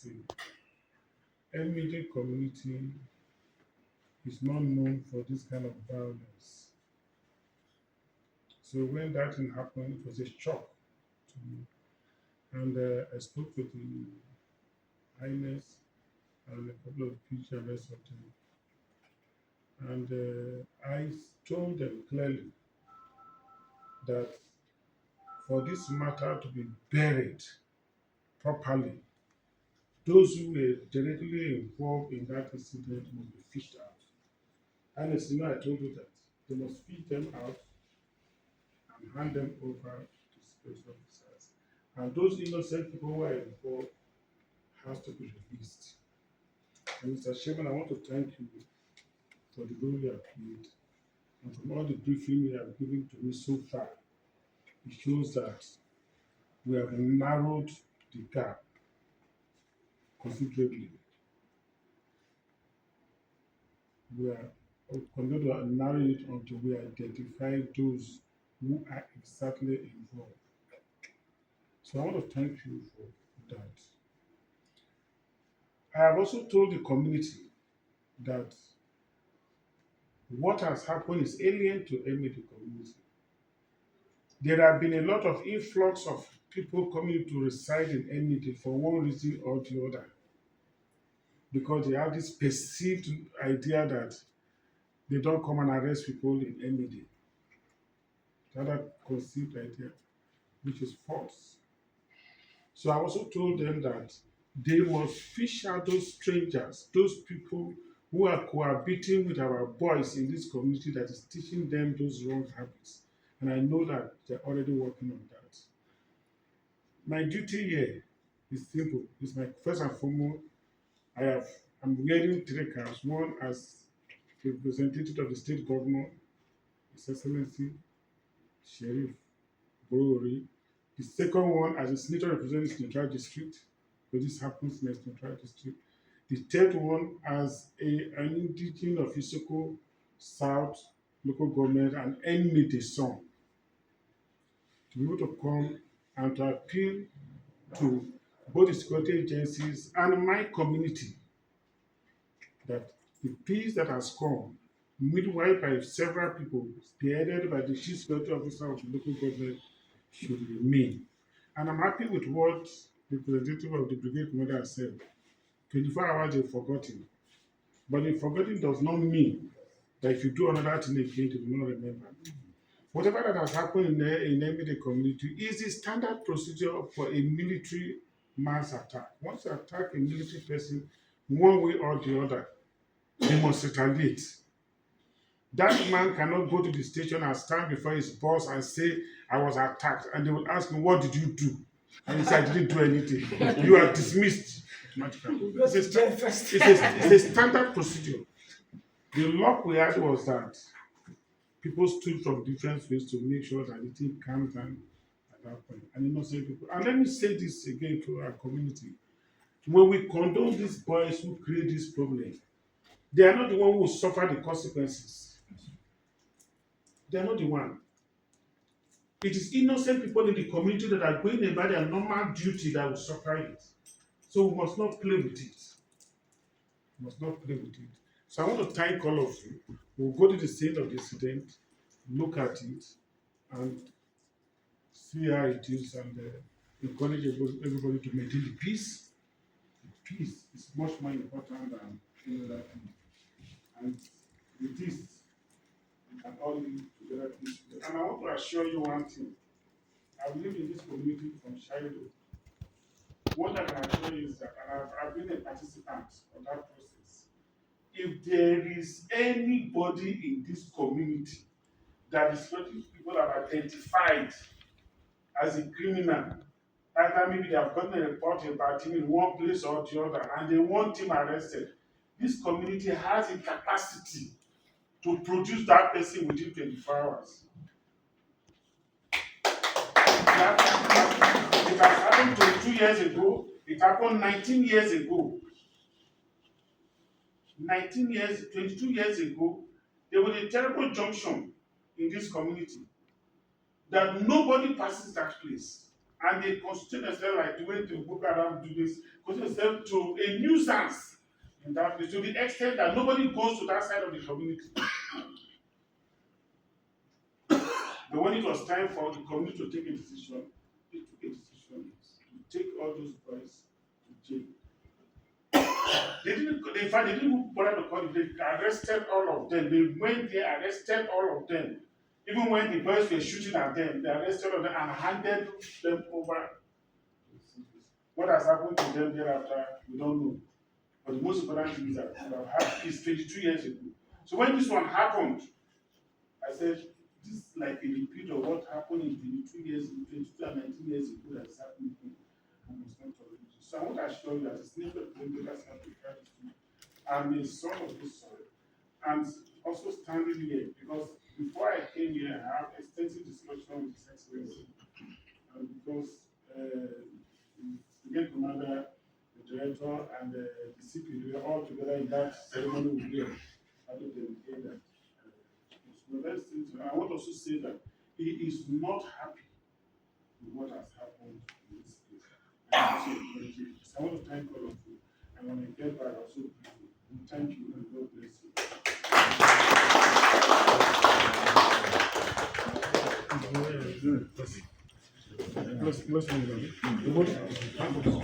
See, Emede community is not known for this kind of violence. So when that thing happened, it was a shock to me. And I spoke to the highness and a couple of people and rest of them. And I told them clearly that for this matter to be buried properly, those who were directly involved in that incident must be fished out. Honestly, I told you that they must fish them out and hand them over to security officers. And those innocent people who are involved has to be released. And Mr. Chairman, I want to thank you for the role you have played. And from all the briefing you have given to me so far, it shows that we have narrowed the gap considerably. We are continuing to narrow it until we identify those who are exactly involved. So I want to thank you for that. I have also told the community that what has happened is alien to any of the community. There have been a lot of influx of people coming to reside in Emede for one reason or the other, because they have this perceived idea that they don't come and arrest people in Emede. That conceived idea, which is false. So I also told them that they must fish out those strangers, those people who are cohabiting with our boys in this community that is teaching them those wrong habits. And I know that they're already working on that. My duty here is simple. It's my first and foremost, I'm wearing three caps. One as representative of the state governor, His Excellency Sheriff Warri. The second one as a senator representing the Central District, because this happens in the Central District. The third one as an indigene of Isoko South local government and Emede son, to be able to come and to appeal to both the security agencies and my community that the peace that has come, midwife by several people, spearheaded by the chief security officer of the local government, should remain. And I'm happy with what the representative of the brigade commander has said. 24 hours they've forgotten. But the forgetting does not mean that if you do another thing again, you will not remember. Whatever that has happened in Emede community is the standard procedure for a military mass attack. Once you attack a military person, one way or the other, they must retaliate. That man cannot go to the station and stand before his boss and say, I was attacked. And they will ask him, what did you do? And he said, I didn't do anything. You are dismissed. It's a standard procedure. The luck we had was that people stood from different ways to make sure that the thing calms down at that point. And innocent people. And let me say this again to our community. When we condone these boys who create this problem, they are not the one who will suffer the consequences. They are not the one. It is innocent people in the community that are going about their normal duty that will suffer it. So we must not play with it. We must not play with it. So I want to thank all of you. We'll go to the scene of the incident, look at it, and see how it is, and encourage everybody to maintain the peace. The peace is much more important than any other thing. And with this, we can all live together peacefully. And I want to assure you one thing. I've lived in this community from childhood. What I can assure you is that I've been a participant of that process. If there is anybody in this community that is certain people have identified as a criminal, either maybe they have gotten a report about him in one place or the other, and they want him arrested, this community has a capacity to produce that person within 24 hours. It has happened 22 years ago. It happened 19 years ago. 22 years ago, there was a terrible junction in this community that nobody passes that place. And they constitute themselves like the way the Boko Haram do this, constitute themselves to a nuisance in that place, to the extent that nobody goes to that side of the community. But when it was time for the community to take a decision, they took a decision to take all those boys to jail. They didn't, in fact, they didn't bother to call it. They arrested all of them. They went there, arrested all of them. Even when the boys were shooting at them, they arrested all of them and handed them over. What has happened to them thereafter, we don't know. But the most important thing is that we have had this 22 years ago. So when this one happened, I said, this is like a repeat of what happened in 22 years, 22 and 19 years ago that is happening here. And it's not tolerable. So I want to assure you that it's never going to South Africa. I'm a son of this soil. And also standing here, because before I came here, I have extensive discussion with His Excellency. And because the Brigade Commander, the Director, and the CP, they were all together in that ceremony with them. I don't dedicate that. I want to also say that he is not happy with what has happened in this place. I want to thank all of you. And when I get back, I also thank you and God bless you. Let's move on.